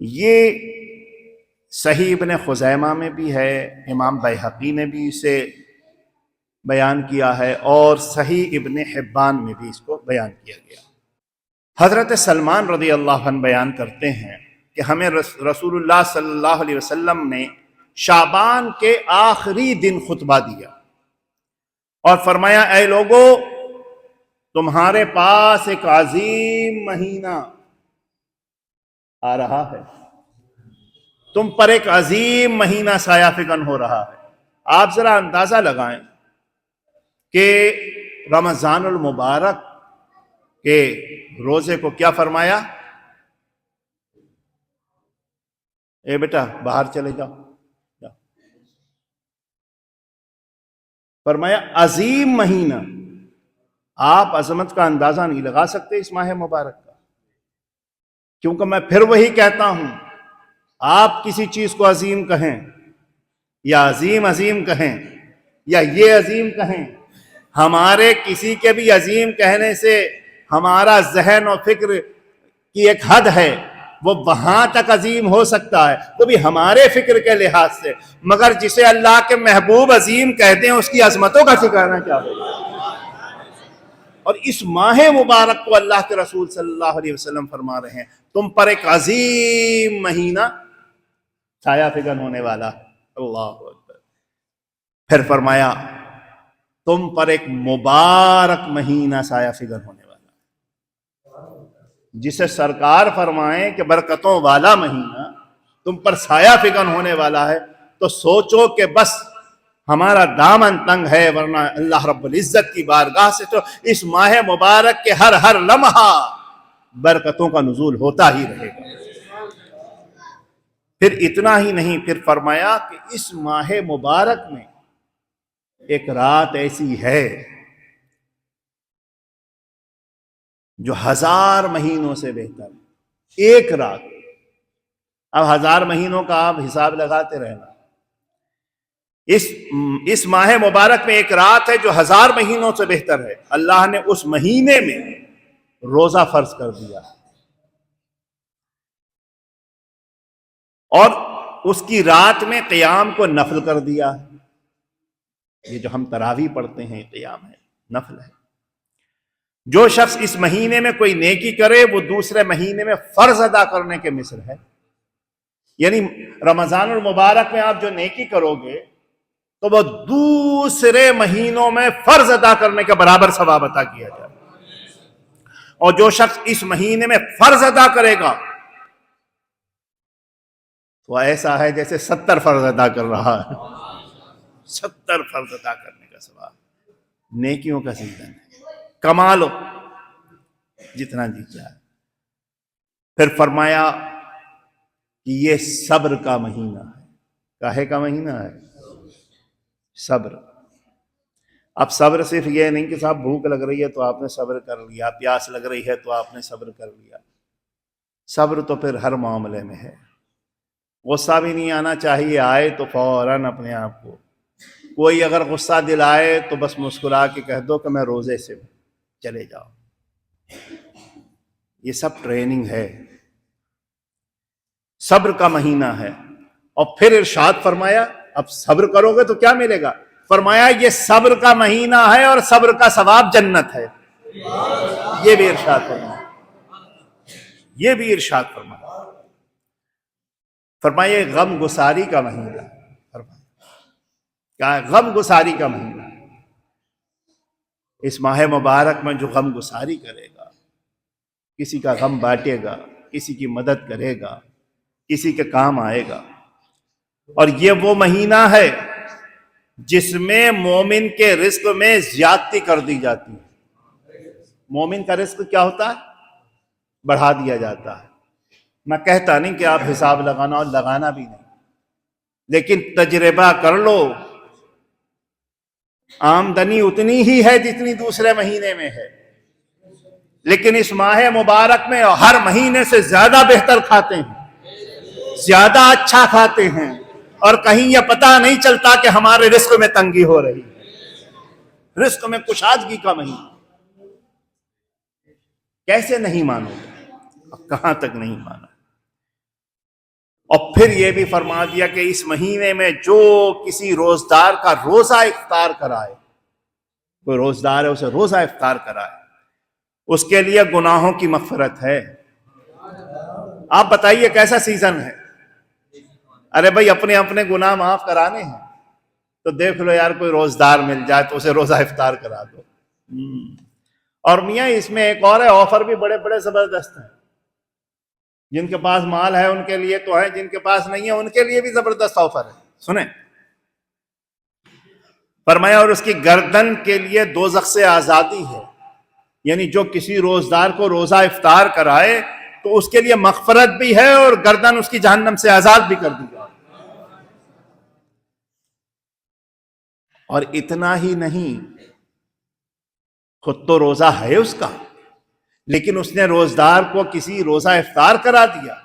یہ صحیح ابن خزیمہ میں بھی ہے، امام بیہقی نے بھی اسے بیان کیا ہے، اور صحیح ابن حبان میں بھی اس کو بیان کیا گیا۔ حضرت سلمان رضی اللہ عنہ بیان کرتے ہیں کہ ہمیں رسول اللہ صلی اللہ علیہ وسلم نے شعبان کے آخری دن خطبہ دیا اور فرمایا، اے لوگو، تمہارے پاس ایک عظیم مہینہ آ رہا ہے، تم پر ایک عظیم مہینہ سایہ فکن ہو رہا ہے۔ آپ ذرا اندازہ لگائیں کہ رمضان المبارک کے روزے کو کیا فرمایا؟ اے بیٹا باہر چلے جاؤ۔ فرمایا عظیم مہینہ، آپ عظمت کا اندازہ نہیں لگا سکتے اس ماہ مبارک کا، کیونکہ میں پھر وہی کہتا ہوں، آپ کسی چیز کو عظیم کہیں یا عظیم کہیں یا یہ عظیم کہیں، ہمارے کسی کے بھی عظیم کہنے سے ہمارا ذہن و فکر کی ایک حد ہے، وہ وہاں تک عظیم ہو سکتا ہے، وہ بھی ہمارے فکر کے لحاظ سے، مگر جسے اللہ کے محبوب عظیم کہتے ہیں اس کی عظمتوں کا ٹھکانا کیا ہوگا؟ اور اس ماہ مبارک کو اللہ کے رسول صلی اللہ علیہ وسلم فرما رہے ہیں، تم پر ایک عظیم مہینہ سایہ فکن ہونے والا ہے۔ اللہ اکبر۔ پھر فرمایا تم پر ایک مبارک مہینہ سایہ فکن ہونے والا ہے، جسے سرکار فرمائیں کہ برکتوں والا مہینہ تم پر سایہ فکن ہونے والا ہے، تو سوچو کہ بس ہمارا دامن تنگ ہے، ورنہ اللہ رب العزت کی بارگاہ سے تو اس ماہ مبارک کے ہر لمحہ برکتوں کا نزول ہوتا ہی رہے گا۔ پھر اتنا ہی نہیں، پھر فرمایا کہ اس ماہ مبارک میں ایک رات ایسی ہے جو 1000 مہینوں سے بہتر ہے۔ ایک رات، اب 1000 مہینوں کا آپ حساب لگاتے رہنا، اس ماہ مبارک میں ایک رات ہے جو 1000 مہینوں سے بہتر ہے۔ اللہ نے اس مہینے میں روزہ فرض کر دیا اور اس کی رات میں قیام کو نفل کر دیا۔ یہ جو ہم تراویح پڑھتے ہیں قیام ہے، نفل ہے۔ جو شخص اس مہینے میں کوئی نیکی کرے وہ دوسرے مہینے میں فرض ادا کرنے کے مثل ہے، یعنی رمضان المبارک میں آپ جو نیکی کرو گے تو وہ دوسرے مہینوں میں فرض ادا کرنے کے برابر ثواب عطا کیا جائے، اور جو شخص اس مہینے میں فرض ادا کرے گا تو ایسا ہے جیسے 70 فرض ادا کر رہا ہے۔ 70 فرض ادا کرنے کا ثواب، نیکیوں کا سیزن ہے، کما لو جتنا جی چاہے۔ پھر فرمایا کہ یہ صبر کا مہینہ ہے۔ کاہے کا مہینہ ہے؟ صبر۔ اب صبر صرف یہ نہیں کہ صاحب بھوک لگ رہی ہے تو آپ نے صبر کر لیا، پیاس لگ رہی ہے تو آپ نے صبر کر لیا۔ صبر تو پھر ہر معاملے میں ہے۔ غصہ بھی نہیں آنا چاہیے، آئے تو فوراً اپنے آپ کو، کوئی اگر غصہ دلائے تو بس مسکرا کے کہہ دو کہ میں روزے سے ہوں، چلے جاؤ۔ یہ سب ٹریننگ ہے، صبر کا مہینہ ہے۔ اور پھر ارشاد فرمایا اب صبر کرو گے تو کیا ملے گا؟ فرمایا یہ صبر کا مہینہ ہے اور صبر کا ثواب جنت ہے۔ یہ بھی ارشاد فرمایا، یہ بھی ارشاد فرمایا۔ فرمایا غم گساری کا مہینہ، فرمایا کیا ہے؟ غم گساری کا مہینہ۔ اس ماہ مبارک میں جو غم گساری کرے گا، کسی کا غم بانٹے گا، کسی کی مدد کرے گا، کسی کے کام آئے گا، اور یہ وہ مہینہ ہے جس میں مومن کے رزق میں زیادتی کر دی جاتی ہے۔ مومن کا رزق کیا ہوتا ہے؟ بڑھا دیا جاتا ہے۔ میں کہتا نہیں کہ آپ حساب لگانا، اور لگانا بھی نہیں، لیکن تجربہ کر لو، آمدنی اتنی ہی ہے جتنی دوسرے مہینے میں ہے، لیکن اس ماہ مبارک میں ہر مہینے سے زیادہ بہتر کھاتے ہیں، زیادہ اچھا کھاتے ہیں، اور کہیں یہ پتہ نہیں چلتا کہ ہمارے رزق میں تنگی ہو رہی ہے، رزق میں کشادگی کا مہینہ۔ کیسے نہیں مانو گے؟ کہاں تک نہیں مانا؟ اور پھر یہ بھی فرما دیا کہ اس مہینے میں جو کسی روزدار کا روزہ افطار کرائے، کوئی روزدار ہے اسے روزہ افطار کرائے، اس کے لیے گناہوں کی مغفرت ہے۔ آپ بتائیے کیسا سیزن ہے؟ ارے بھائی اپنے اپنے گناہ معاف کرانے ہیں تو دیکھ لو یار کوئی روزدار مل جائے تو اسے روزہ افطار کرا دو۔ اور میاں اس میں ایک اور ہے، آفر بھی بڑے بڑے زبردست ہیں۔ جن کے پاس مال ہے ان کے لیے تو ہے، جن کے پاس نہیں ہے ان کے لیے بھی زبردست آفر ہے۔ سنیں، فرمایا اور اس کی گردن کے لیے دوزخ سے آزادی ہے، یعنی جو کسی روزدار کو روزہ افطار کرائے تو اس کے لیے مغفرت بھی ہے اور گردن اس کی جہنم سے آزاد بھی کر دی جائے۔ اور اتنا ہی نہیں، خود تو روزہ ہے اس کا، لیکن اس نے روزدار کو کسی روزہ افطار کرا دیا،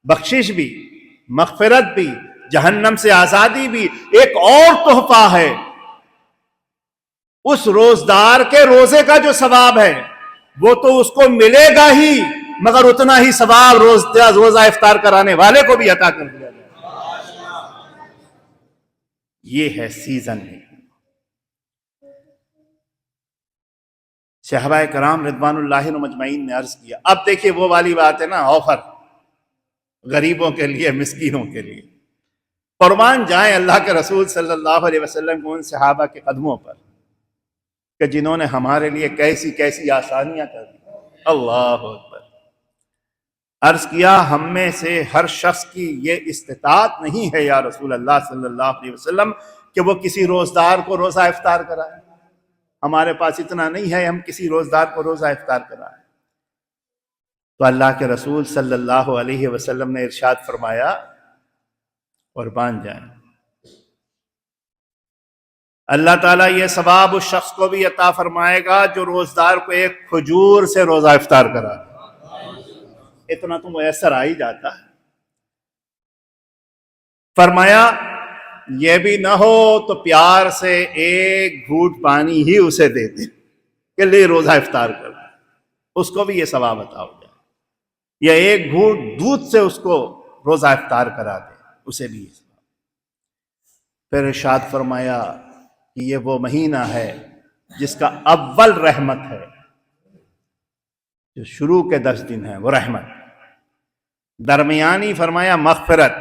بخشش بھی، مغفرت بھی، جہنم سے آزادی بھی۔ ایک اور تحفہ ہے، اس روزدار کے روزے کا جو ثواب ہے وہ تو اس کو ملے گا ہی، مگر اتنا ہی ثواب روزہ افطار کرانے والے کو بھی عطا کر دیا جائے۔ یہ ہے سیزن ہے۔ صحابہ کرام رضوان اللہ مجمعین نے عرض کیا، اب دیکھیے وہ والی بات ہے نا، آفر غریبوں کے لیے، مسکینوں کے لیے۔ قربان جائیں اللہ کے رسول صلی اللہ علیہ وسلم کو ان صحابہ کے قدموں پر کہ جنہوں نے ہمارے لیے کیسی کیسی آسانیاں کر دی۔ اللہ اکبر۔ عرض کیا ہم میں سے ہر شخص کی یہ استطاعت نہیں ہے یا رسول اللہ صلی اللہ علیہ وسلم کہ وہ کسی روزدار کو روزہ افطار کرائے، ہمارے پاس اتنا نہیں ہے ہم کسی روزدار کو روزہ افطار کرائیں۔ تو اللہ کے رسول صلی اللہ علیہ وسلم نے ارشاد فرمایا، قربان جائیں اللہ تعالیٰ یہ ثواب اس شخص کو بھی عطا فرمائے گا جو روزدار کو ایک کھجور سے روزہ افطار کرا۔ اتنا تو میسر آ ہی جاتا ہے۔ فرمایا یہ بھی نہ ہو تو پیار سے ایک گھونٹ پانی ہی اسے دے دے کہ لے روزہ افطار کر، اس کو بھی یہ ثواب عطا ہو جائے، یا ایک گھونٹ دودھ سے اس کو روزہ افطار کرا دے، اسے بھی یہ ثواب۔ پھر ارشاد فرمایا کہ یہ وہ مہینہ ہے جس کا اول رحمت ہے، جو شروع کے 10 دن ہیں وہ رحمت، درمیانی فرمایا مغفرت،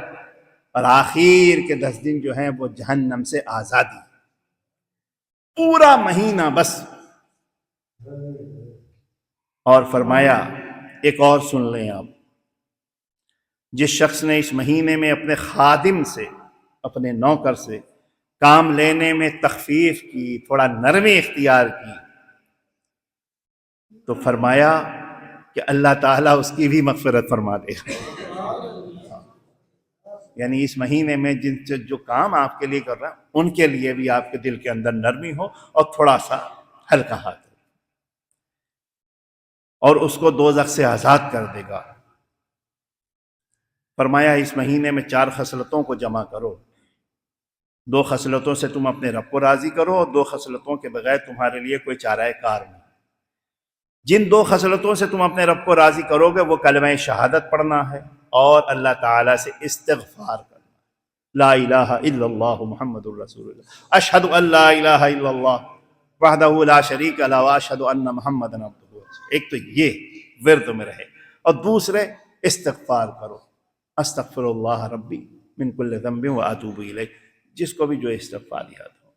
اور آخر کے 10 دن جو ہیں وہ جہنم سے آزادی۔ پورا مہینہ بس۔ اور فرمایا ایک اور سن لیں آپ، جس شخص نے اس مہینے میں اپنے خادم سے، اپنے نوکر سے کام لینے میں تخفیف کی، تھوڑا نرمی اختیار کی، تو فرمایا کہ اللہ تعالیٰ اس کی بھی مغفرت فرما دے گا۔ یعنی اس مہینے میں جن سے جو کام آپ کے لیے کر رہا ہے ان کے لیے بھی آپ کے دل کے اندر نرمی ہو اور تھوڑا سا ہلکا ہاتھ ہو، اور اس کو دوزخ سے آزاد کر دے گا۔ فرمایا اس مہینے میں 4 خصلتوں کو جمع کرو، 2 خصلتوں سے تم اپنے رب کو راضی کرو، اور 2 خصلتوں کے بغیر تمہارے لیے کوئی چارہ کار نہیں۔ جن 2 خصلتوں سے تم اپنے رب کو راضی کرو گے وہ کلمہ شہادت پڑھنا ہے اور اللہ تعالیٰ سے استغفار کرنا، لا الہ الا اللہ محمد الرسول اللہ، اشہد ان لا الہ الا اللہ وحدہ لا شریک لہ واشہد ان محمد عبدہ۔ ایک تو یہ ورد میں رہے، اور دوسرے استغفار کرو، استغفر اللہ ربی من کل ذنب واتوب الیہ، جس کو بھی جو استغفار یاد ہو۔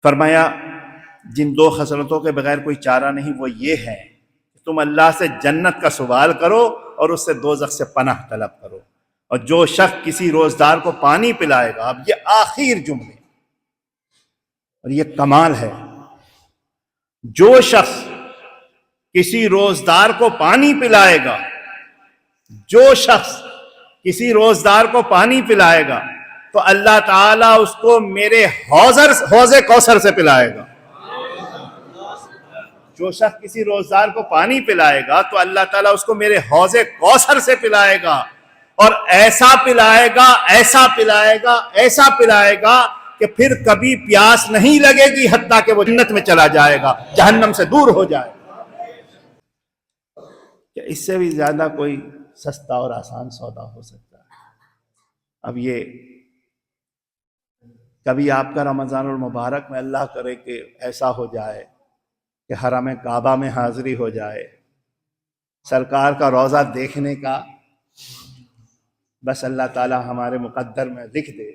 فرمایا جن 2 خصلتوں کے بغیر کوئی چارہ نہیں وہ یہ ہے کہ تم اللہ سے جنت کا سوال کرو اور اس سے دوزخ سے پناہ طلب کرو، اور جو شخص کسی روزدار کو پانی پلائے گا، اب یہ آخر جملے اور یہ کمال ہے، جو شخص کسی روزدار کو پانی پلائے گا، جو شخص کسی روزدار کو پانی پلائے گا تو اللہ تعالیٰ اس کو میرے حوض کوثر سے پلائے گا۔ جو شخص کسی روزدار کو پانی پلائے گا تو اللہ تعالیٰ اس کو میرے حوض کوثر سے پلائے گا، اور ایسا پلائے گا، ایسا پلائے گا، ایسا پلائے گا کہ پھر کبھی پیاس نہیں لگے گی، حتیٰ کہ وہ جنت میں چلا جائے گا، جہنم سے دور ہو جائے گا۔ کیا اس سے بھی زیادہ کوئی سستا اور آسان سودا ہو سکتا ہے؟ اب یہ کبھی آپ کا رمضان المبارک میں اللہ کرے کہ ایسا ہو جائے کہ حرم کعبہ میں حاضری ہو جائے، سرکار کا روضہ دیکھنے کا، بس اللہ تعالی ہمارے مقدر میں لکھ دے،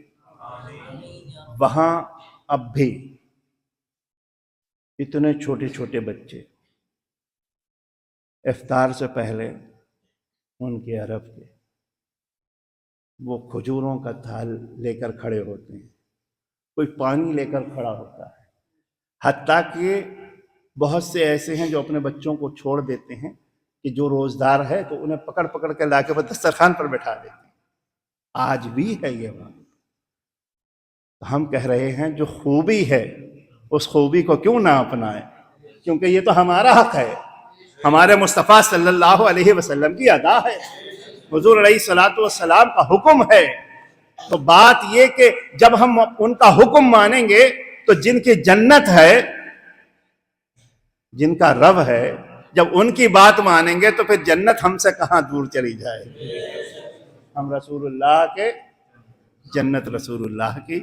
وہاں اب بھی اتنے چھوٹے چھوٹے بچے افطار سے پہلے ان کے عرب کے وہ کھجوروں کا تھال لے کر کھڑے ہوتے ہیں، کوئی پانی لے کر کھڑا ہوتا ہے، حتیٰ کہ بہت سے ایسے ہیں جو اپنے بچوں کو چھوڑ دیتے ہیں کہ جو روزدار ہے تو انہیں پکڑ پکڑ کے لا کے وہ دسترخوان پر بٹھا دیتے ہیں۔ آج بھی ہے یہ بات۔ ہم کہہ رہے ہیں جو خوبی ہے اس خوبی کو کیوں نہ اپنائیں، کیونکہ یہ تو ہمارا حق ہے، ہمارے مصطفیٰ صلی اللہ علیہ وسلم کی ادا ہے، حضور علیہ الصلوۃ والسلام کا حکم ہے۔ تو بات یہ کہ جب ہم ان کا حکم مانیں گے تو جن کی جنت ہے، جن کا رب ہے، جب ان کی بات مانیں گے تو پھر جنت ہم سے کہاں دور چلی جائے گی۔ ہم رسول اللہ کے، جنت رسول اللہ کی۔